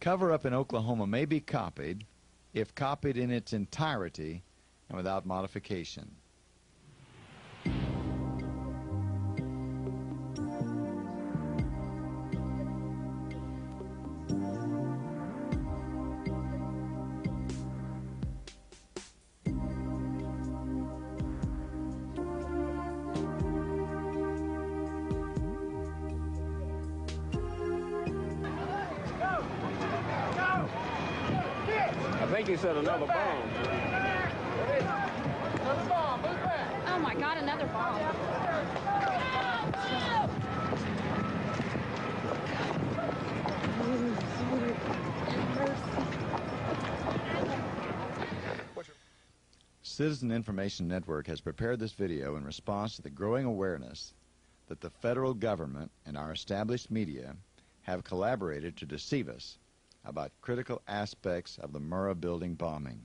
Cover-up in Oklahoma may be copied if copied in its entirety and without modification. I think he said another bomb. Another bomb, move back. Oh my God, another bomb. Citizen Information Network has prepared this video in response to the growing awareness that the federal government and our established media have collaborated to deceive us about critical aspects of the Murrah building bombing.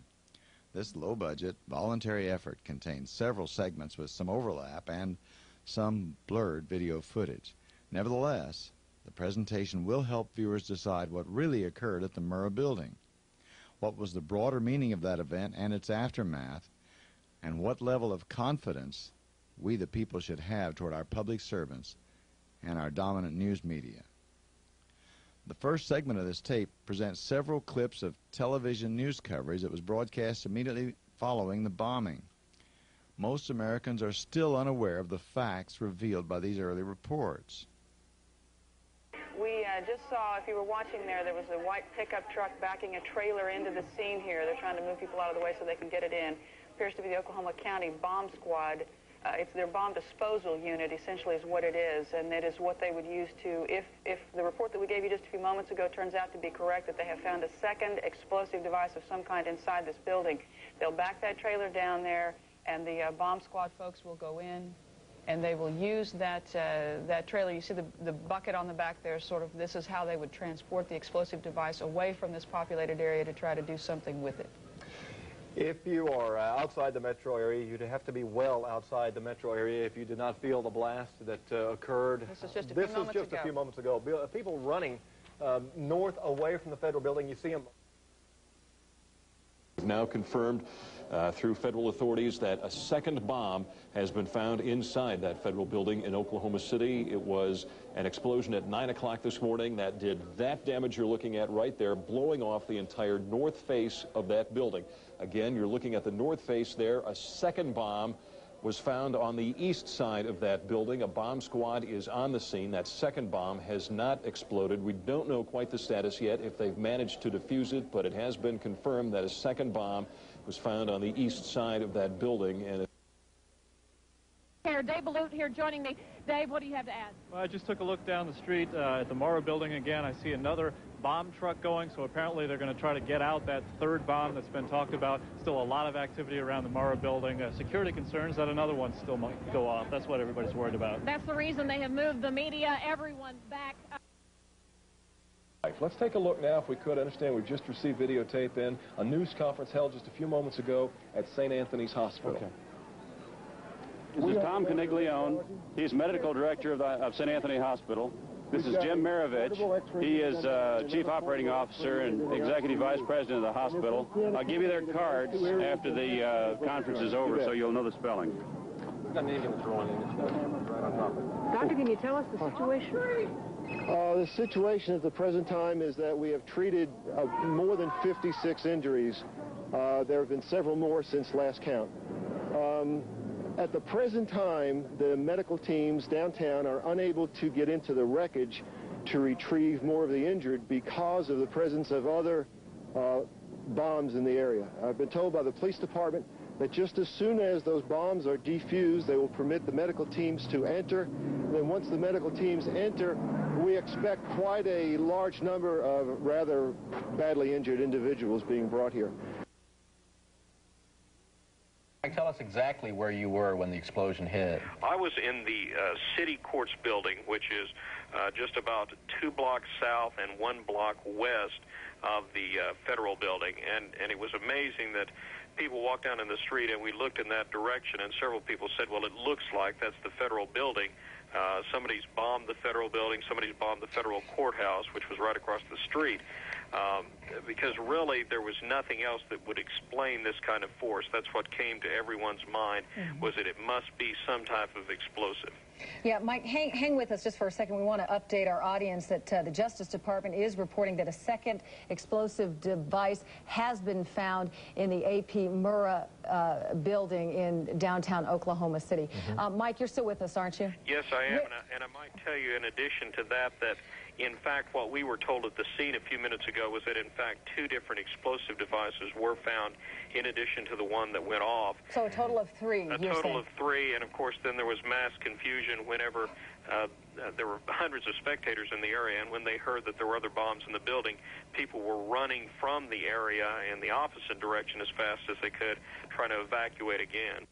This low-budget, voluntary effort contains several segments with some overlap and some blurred video footage. Nevertheless, the presentation will help viewers decide what really occurred at the Murrah building, what was the broader meaning of that event and its aftermath, and what level of confidence we the people should have toward our public servants and our dominant news media. The first segment of this tape presents several clips of television news coverage that was broadcast immediately following the bombing. Most Americans are still unaware of the facts revealed by these early reports. We just saw, if you were watching there was a white pickup truck backing a trailer into the scene here. They're trying to move people out of the way so they can get it in. Appears to be the Oklahoma County Bomb Squad. It's their bomb disposal unit, essentially, is what it is, and it is what they would use to, if the report that we gave you just a few moments ago turns out to be correct, that they have found a second explosive device of some kind inside this building. They'll back that trailer down there, and the bomb squad folks will go in, and they will use that trailer. You see the bucket on the back there, sort of, this is how they would transport the explosive device away from this populated area to try to do something with it. If you are outside the metro area, you'd have to be well outside the metro area if you did not feel the blast that occurred. This is just a few moments ago. People running north away from the federal building, you see them. Now confirmed through federal authorities that a second bomb has been found inside that federal building in Oklahoma City. It was an explosion at 9 o'clock this morning that did that damage you're looking at right there, blowing off the entire north face of that building. Again, you're looking at the north face there. A second bomb was found on the east side of that building. A bomb squad is on the scene. That second bomb has not exploded. We don't know quite the status yet, if they've managed to defuse it, but it has been confirmed that a second bomb was found on the east side of that building. And Dave Balut here joining me. Dave, what do you have to add? Well, I just took a look down the street at the Murrah building again. I see another bomb truck going, so apparently they're going to try to get out that third bomb that's been talked about. Still a lot of activity around the Murrah building. Security concerns that another one still might go off. That's what everybody's worried about. That's the reason they have moved the media, everyone back. Let's take a look now, if we could. I understand we've just received videotape in a news conference held just a few moments ago at St. Anthony's Hospital. Okay. This is Tom Caniglione. He's medical director of St. Anthony Hospital. This is Jim Maravich. He is Chief Operating Officer and Executive Vice President of the hospital. I'll give you their cards after the conference is over so you'll know the spelling. Doctor, can you tell us the situation? The situation at the present time is that we have treated more than 56 injuries. There have been several more since last count. At the present time, the medical teams downtown are unable to get into the wreckage to retrieve more of the injured because of the presence of other bombs in the area. I've been told by the police department that just as soon as those bombs are defused, they will permit the medical teams to enter. And then once the medical teams enter, we expect quite a large number of rather badly injured individuals being brought here. Tell us exactly where you were when the explosion hit. I was in the City Courts building, which is just about 2 blocks south and 1 block west of the federal building. And it was amazing that people walked down in the street and we looked in that direction, and several people said, well, it looks like that's the federal building. Somebody's bombed the federal building. Somebody's bombed the federal courthouse, which was right across the street. because really there was nothing else that would explain this kind of force. That's what came to everyone's mind, was that it must be some type of explosive. Yeah, Mike, hang with us just for a second. We want to update our audience that the Justice Department is reporting that a second explosive device has been found in the A.P. Murrah building in downtown Oklahoma City. Mike, you're still with us, aren't you? Yes, I am, and I might tell you in addition to that, that in fact what we were told at the scene a few minutes ago was that in fact 2 different explosive devices were found in addition to the one that went off. So a total of 3, A total of 3, and of course then there was mass confusion whenever there were hundreds of spectators in the area, and when they heard that there were other bombs in the building, people were running from the area in the opposite direction as fast as they could, trying to evacuate again.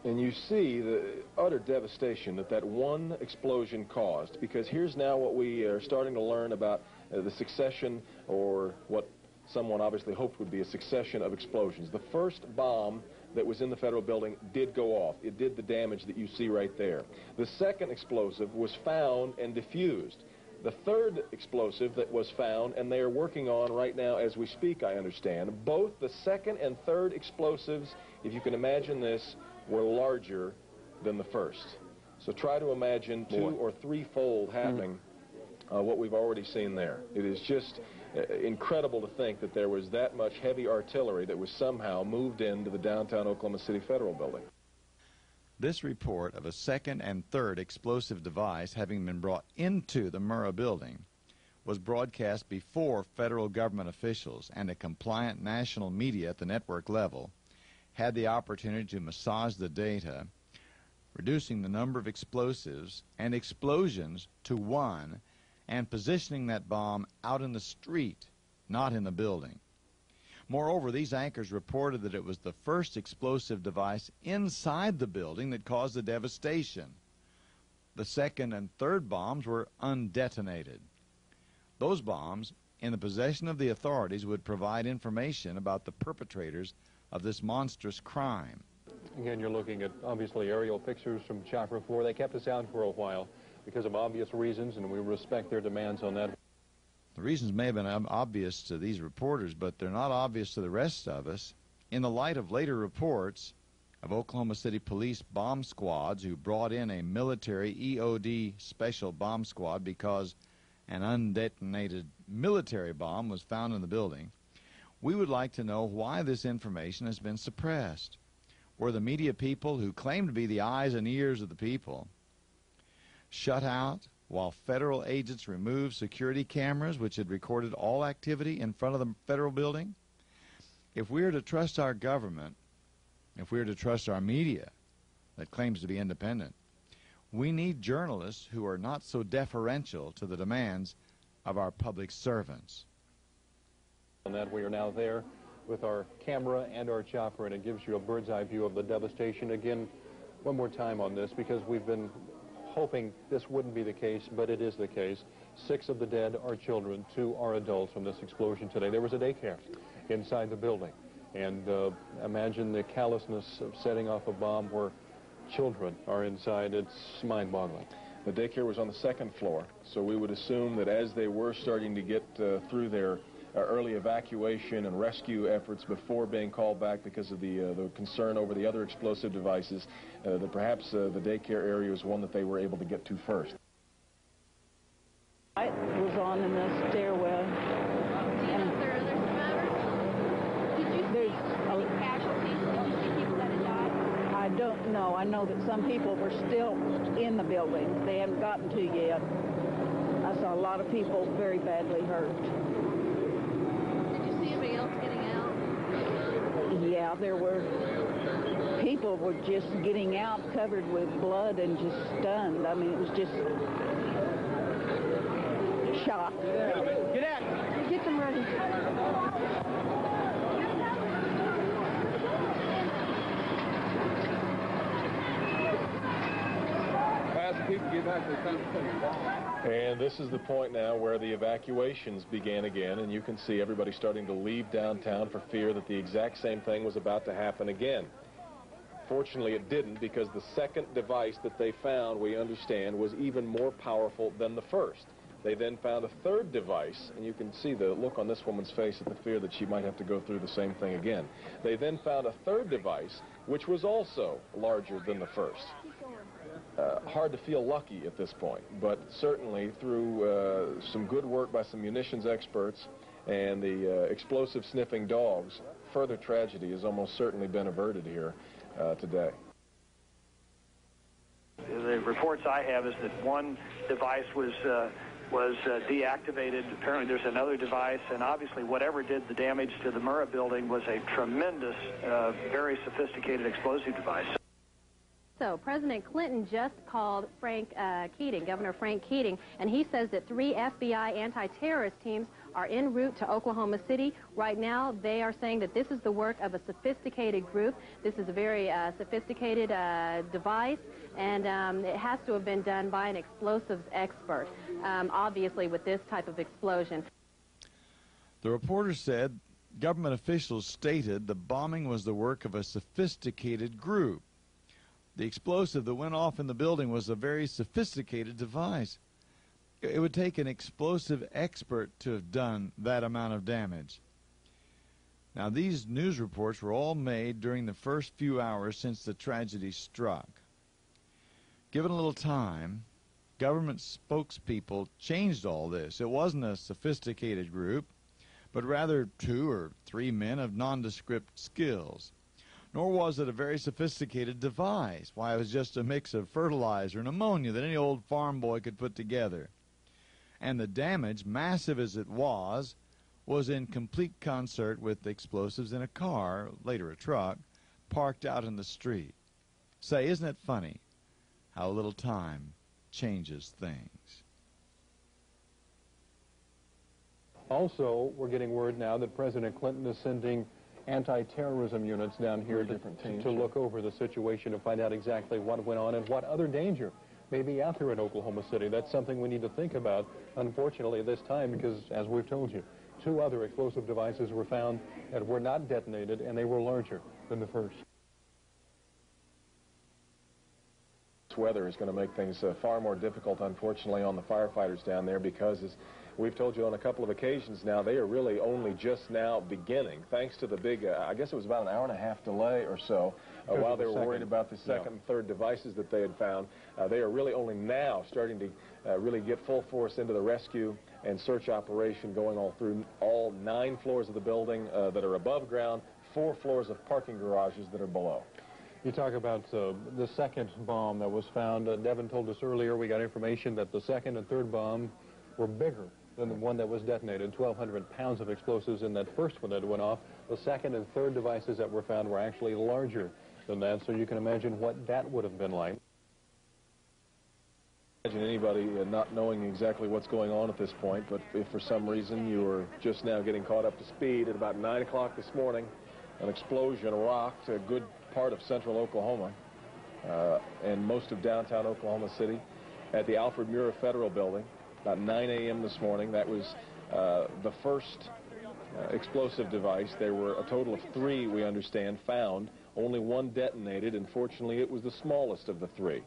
And you see the utter devastation that one explosion caused, because here's now what we are starting to learn about the succession, or what someone obviously hoped would be a succession of explosions. The first bomb that was in the federal building did go off. It did the damage that you see right there. The second explosive was found and diffused. The third explosive that was found, and they are working on right now as we speak, I understand, both the second and third explosives, if you can imagine this, were larger than the first. So try to imagine 2- or 3-fold happening what we've already seen there. It is just incredible to think that there was that much heavy artillery that was somehow moved into the downtown Oklahoma City Federal Building. This report of a second and third explosive device having been brought into the Murrah building was broadcast before federal government officials and a compliant national media at the network level had the opportunity to massage the data, reducing the number of explosives and explosions to 1 and positioning that bomb out in the street, not in the building. Moreover, these anchors reported that it was the first explosive device inside the building that caused the devastation. The second and third bombs were undetonated. Those bombs, in the possession of the authorities, would provide information about the perpetrators of this monstrous crime. Again, you're looking at, obviously, aerial pictures from Chopper 4. They kept us out for a while because of obvious reasons, and we respect their demands on that. The reasons may have been obvious to these reporters, but they're not obvious to the rest of us. In the light of later reports of Oklahoma City police bomb squads who brought in a military EOD special bomb squad because an undetonated military bomb was found in the building, we would like to know why this information has been suppressed. Were the media people who claim to be the eyes and ears of the people shut out while federal agents removed security cameras which had recorded all activity in front of the federal building? If we are to trust our government, if we are to trust our media that claims to be independent, we need journalists who are not so deferential to the demands of our public servants. And that we are now there with our camera and our chopper, and it gives you a bird's eye view of the devastation. Again, one more time on this, because we've been hoping this wouldn't be the case, but it is the case. 6 of the dead are children, 2 are adults from this explosion today. There was a daycare inside the building, and imagine the callousness of setting off a bomb where children are inside. It's mind-boggling. The daycare was on the 2nd floor, so we would assume that as they were starting to get through their early evacuation and rescue efforts before being called back because of the concern over the other explosive devices, that perhaps the daycare area was one that they were able to get to first. I was on in the stairwell. Do you know if there are other survivors? Did you see any casualties? Did you see people that had died? I don't know. I know that some people were still in the building. They haven't gotten to yet. I saw a lot of people very badly hurt. Anybody else getting out? Yeah, there were people were just getting out covered with blood and just stunned. I mean, it was just shock. Get out! Get them ready. As people get back to the conversation. And this is the point now where the evacuations began again, and you can see everybody starting to leave downtown for fear that the exact same thing was about to happen again. Fortunately, it didn't, because the second device that they found, we understand, was even more powerful than the first. They then found a third device, and you can see the look on this woman's face at the fear that she might have to go through the same thing again. They then found a third device, which was also larger than the first. Hard to feel lucky at this point, but certainly through some good work by some munitions experts and the explosive sniffing dogs, further tragedy has almost certainly been averted here today. The reports I have is that one device was deactivated. Apparently there's another device, and obviously whatever did the damage to the Murrah building was a tremendous, very sophisticated explosive device. So President Clinton just called Governor Frank Keating, and he says that 3 FBI anti-terrorist teams are en route to Oklahoma City. Right now, they are saying that this is the work of a sophisticated group. This is a very sophisticated device, and it has to have been done by an explosives expert, obviously with this type of explosion. The reporter said government officials stated the bombing was the work of a sophisticated group. The explosive that went off in the building was a very sophisticated device. It would take an explosive expert to have done that amount of damage. Now, these news reports were all made during the first few hours since the tragedy struck. Given a little time, government spokespeople changed all this. It wasn't a sophisticated group, but rather 2 or 3 men of nondescript skills. Nor was it a very sophisticated device. Why, it was just a mix of fertilizer and ammonia that any old farm boy could put together. And the damage, massive as it was in complete concert with the explosives in a car, later a truck, parked out in the street. Say, isn't it funny how a little time changes things? Also, we're getting word now that President Clinton is sending anti-terrorism units down here to look over the situation and find out exactly what went on and what other danger may be out there in Oklahoma City. That's something we need to think about, unfortunately, this time, because, as we've told you, 2 other explosive devices were found that were not detonated, and they were larger than the first. This weather is going to make things far more difficult, unfortunately, on the firefighters down there, because as we've told you on a couple of occasions now, they are really only just now beginning, thanks to the big, I guess it was about an hour-and-a-half delay or so, while they were worried about the second and third devices that they had found. They are really only now starting to really get full force into the rescue and search operation, going all through all 9 floors of the building that are above ground, 4 floors of parking garages that are below. You talk about the second bomb that was found. Devin told us earlier, we got information that the second and third bomb were bigger than the one that was detonated. 1,200 pounds of explosives in that first one that went off. The second and third devices that were found were actually larger than that, so you can imagine what that would have been like. Imagine anybody not knowing exactly what's going on at this point, but if for some reason you were just now getting caught up to speed, at about 9 o'clock this morning, an explosion rocked a good part of central Oklahoma and most of downtown Oklahoma City at the Alfred Murrah Federal Building. About 9 a.m. this morning. That was the first explosive device. There were a total of 3, we understand, found. Only 1 detonated, and fortunately it was the smallest of the 3.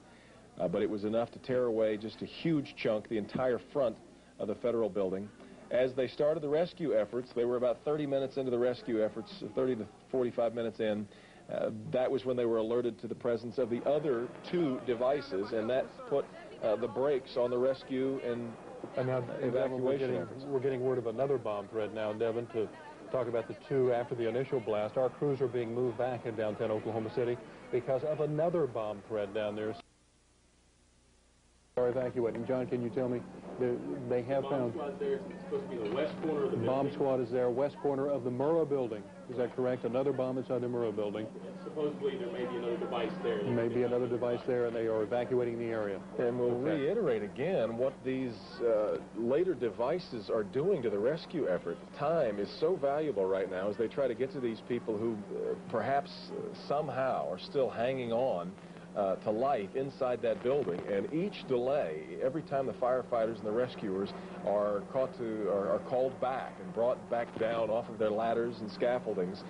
But it was enough to tear away just a huge chunk, the entire front of the federal building. As they started the rescue efforts, they were about 30 minutes into the rescue efforts, 30 to 45 minutes in. That was when they were alerted to the presence of the other 2 devices, and that put the brakes on the rescue and now, evacuation we're getting word of another bomb threat now, Devin, to talk about the 2 after the initial blast. Our crews are being moved back in downtown Oklahoma City because of another bomb threat down there. Are evacuating. John, can you tell me? They have found... Bomb squad there. It's supposed to be the west corner of the building. Bomb squad is there, west corner of the Murrah building. Is that correct? Another bomb inside the Murrah building. Supposedly there may be another device there. Maybe another device there, and they are evacuating the area. And we'll reiterate again what these later devices are doing to the rescue effort. Time is so valuable right now as they try to get to these people who perhaps somehow are still hanging on to life inside that building. And each delay, every time the firefighters and the rescuers are called back and brought back down off of their ladders and scaffoldings,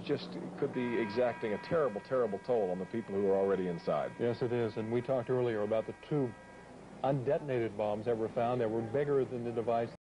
just could be exacting a terrible, terrible toll on the people who are already inside. Yes, it is. And we talked earlier about the 2 undetonated bombs ever found that were bigger than the device